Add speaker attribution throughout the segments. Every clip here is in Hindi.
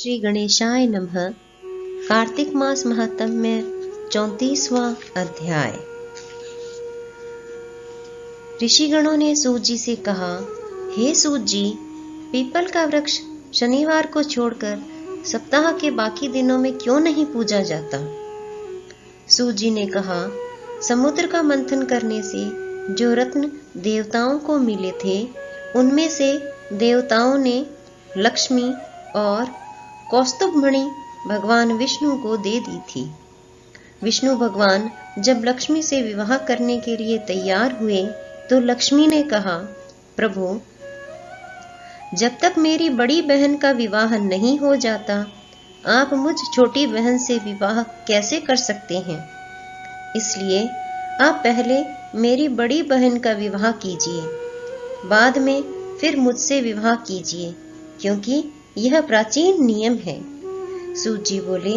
Speaker 1: श्री गणेशाय नमः। कार्तिक मास महात्म्य 34वां अध्याय। ऋषिगणों ने सूत जी से कहा, हे सूत जी, पीपल का वृक्ष शनिवार को छोड़कर सप्ताह के बाकी दिनों में क्यों नहीं पूजा जाता? सूत जी ने कहा, समुद्र का मंथन करने से जो रत्न देवताओं को मिले थे, उनमें से देवताओं ने लक्ष्मी और कौस्तुभ मणि भगवान विष्णु को दे दी थी। विष्णु भगवान जब लक्ष्मी से विवाह करने के लिए तैयार हुए तो लक्ष्मी ने कहा, प्रभु, जब तक मेरी बड़ी बहन का विवाह नहीं हो जाता, आप मुझ छोटी बहन से विवाह कैसे कर सकते हैं? इसलिए आप पहले मेरी बड़ी बहन का विवाह कीजिए, बाद में फिर मुझसे विवाह कीजिए, क्योंकि यह प्राचीन नियम है। सूत जी बोले,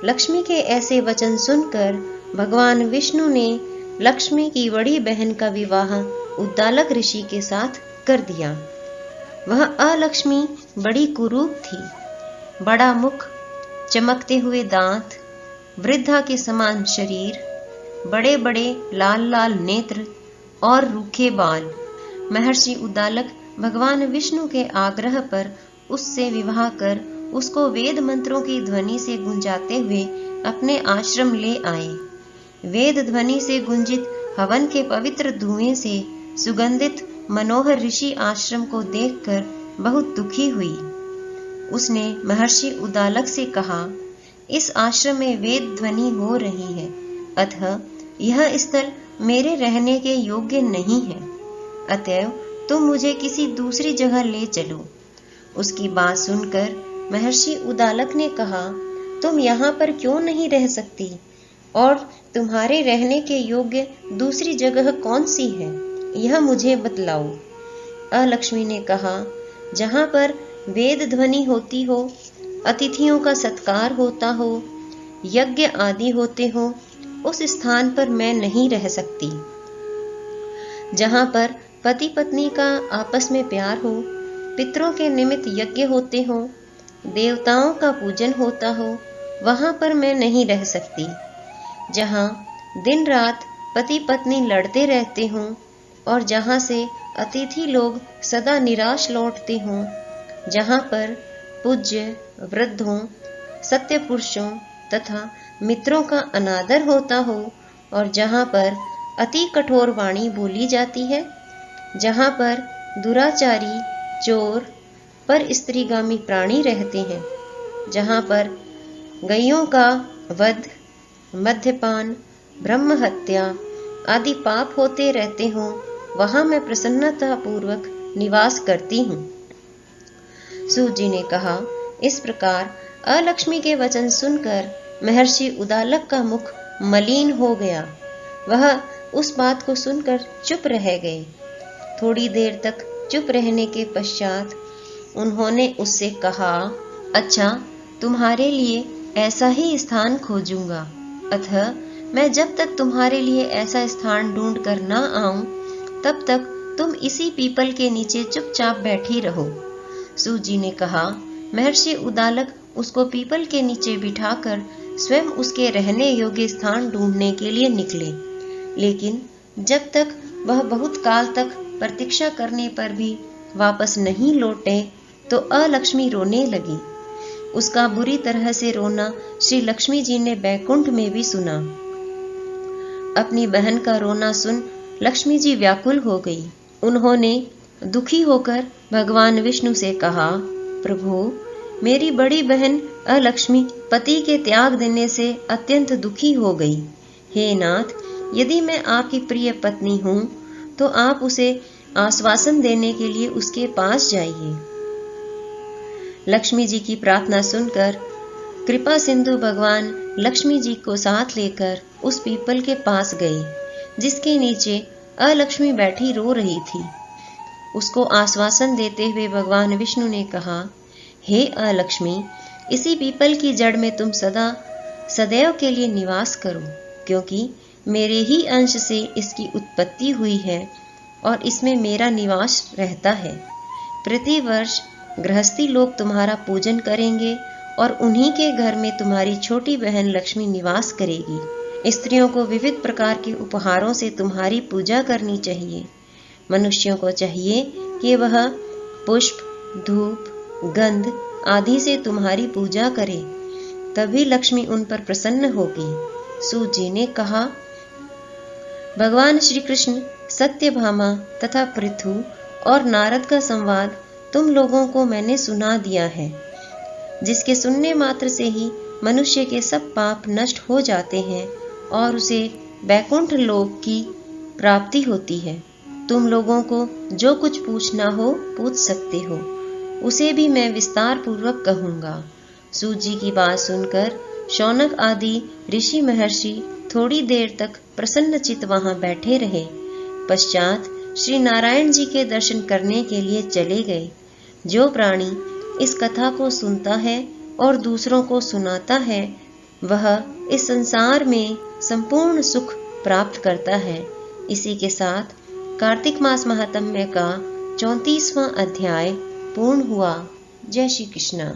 Speaker 1: लक्ष्मी के ऐसे वचन सुनकर भगवान विष्णु ने लक्ष्मी की बड़ी बहन का विवाह उद्दालक ऋषि के साथ कर दिया। वह अलक्ष्मी बड़ी कुरूप थी। बड़ा मुख, चमकते हुए दांत, वृद्धा के समान शरीर, बड़े बड़े लाल लाल नेत्र और रूखे बाल। महर्षि उद्दालक भगवान विष्णु के आग्रह पर उससे विवाह कर उसको वेद मंत्रों की ध्वनि से गुंजाते हुए अपने आश्रम ले आए। वेद ध्वनि से गुंजित हवन के पवित्र धुएं से सुगंधित मनोहर ऋषि आश्रम को देखकर बहुत दुखी हुई। उसने महर्षि उद्दालक से कहा, इस आश्रम में वेद ध्वनि हो रही है, अतः यह स्थल मेरे रहने के योग्य नहीं है। अतएव तुम मुझे किसी दूसरी जगह ले चलो। उसकी बात सुनकर महर्षि उद्दालक ने कहा, तुम यहाँ पर क्यों नहीं रह सकती, और तुम्हारे रहने के योग्य दूसरी जगह कौन सी है, यह मुझे बतलाओ। अलक्ष्मी ने कहा, जहाँ पर वेद ध्वनि होती हो, अतिथियों का सत्कार होता हो, यज्ञ आदि होते हो, उस स्थान पर मैं नहीं रह सकती। जहाँ पर पति पत्नी का आपस में प्यार हो, पितरों के निमित्त यज्ञ होते हो, देवताओं का पूजन होता हो, वहां पर मैं नहीं रह सकती। जहां दिन रात पति पत्नी लड़ते रहते हों और जहां से अतिथि लोग सदा निराश लौटते हों, जहां पर पूज्य वृद्धों, सत्य पुरुषों तथा मित्रों का अनादर होता हो, और जहां पर अति कठोर वाणी बोली जाती है, जहां पर दुराचारी, चोर, पर स्त्रीगामी प्राणी रहते हैं, जहां पर गैयों का वध, मद्यपान, ब्रह्म हत्या आदि पाप होते रहते हों, वहां मैं प्रसन्नता पूर्वक निवास करती हूँ। सूत जी ने कहा, इस प्रकार अलक्ष्मी के वचन सुनकर महर्षि उद्दालक का मुख मलिन हो गया। वह उस बात को सुनकर चुप रह गए। थोड़ी देर तक चुप रहने के पश्चात उन्होंने उससे कहा, अच्छा, तुम्हारे लिए ऐसा ही स्थान खोजूंगा, अतः मैं जब तक तुम्हारे लिए ऐसा स्थान ढूंढ कर न आऊं, तब तक तुम इसी पीपल के नीचे चुपचाप बैठी रहो। सूत जी ने कहा, महर्षि उद्दालक उसको पीपल के नीचे बिठाकर स्वयं उसके रहने योग्य स्थान ढूंढने के लिए निकले, लेकिन जब तक वह बहुत काल तक प्रतीक्षा करने पर भी वापस नहीं लौटे तो अलक्ष्मी रोने लगी। उसका बुरी तरह से रोना श्री लक्ष्मी जी ने बैकुंठ में भी सुना। अपनी बहन का रोना सुन लक्ष्मी जी व्याकुल हो गई। उन्होंने दुखी होकर भगवान विष्णु से कहा, प्रभु, मेरी बड़ी बहन अलक्ष्मी पति के त्याग देने से अत्यंत दुखी हो गई। हे नाथ, यदि मैं आपकी प्रिय पत्नी हूँ तो आप उसे आश्वासन देने के लिए उसके पास जाइए। लक्ष्मी जी की प्रार्थना सुनकर कृपा सिंधु भगवान लक्ष्मी जी को साथ लेकर उस पीपल के पास गए, जिसके नीचे अलक्ष्मी बैठी रो रही थी। उसको आश्वासन देते हुए भगवान विष्णु ने कहा, हे अलक्ष्मी, इसी पीपल की जड़ में तुम सदैव के लिए निवास करो, क्योंकि मेरे ही अंश से इसकी उत्पत्ति हुई है और इसमें मेरा निवास रहता है। प्रतिवर्ष गृहस्थी लोग तुम्हारा पूजन करेंगे और उन्हीं के घर में तुम्हारी छोटी बहन लक्ष्मी निवास करेगी। स्त्रियों को विविध प्रकार के उपहारों से तुम्हारी पूजा करनी चाहिए। मनुष्यों को चाहिए कि वह पुष्प, धूप, गंध आदि से तुम्हारी पूजा करे, तभी लक्ष्मी उन पर प्रसन्न होगी। सूत जी ने कहा, भगवान श्री कृष्ण, सत्यभामा तथा पृथु और नारद का संवाद तुम लोगों को मैंने सुना दिया है, जिसके सुनने मात्र से ही मनुष्य के सब पाप नष्ट हो जाते हैं और उसे बैकुंठ लोक की प्राप्ति होती है। तुम लोगों को जो कुछ पूछना हो पूछ सकते हो, उसे भी मैं विस्तार पूर्वक कहूँगा। सूत जी की बात सुनकर शौनक आदि ऋषि महर्षि थोड़ी देर तक प्रसन्नचित्त वहां बैठे रहे। पश्चात श्री नारायण जी के दर्शन करने के लिए चले गए। जो प्राणी इस कथा को सुनता है और दूसरों को सुनाता है, वह इस संसार में संपूर्ण सुख प्राप्त करता है। इसी के साथ कार्तिक मास महात्म्य का 34वां अध्याय पूर्ण हुआ। जय श्री कृष्ण।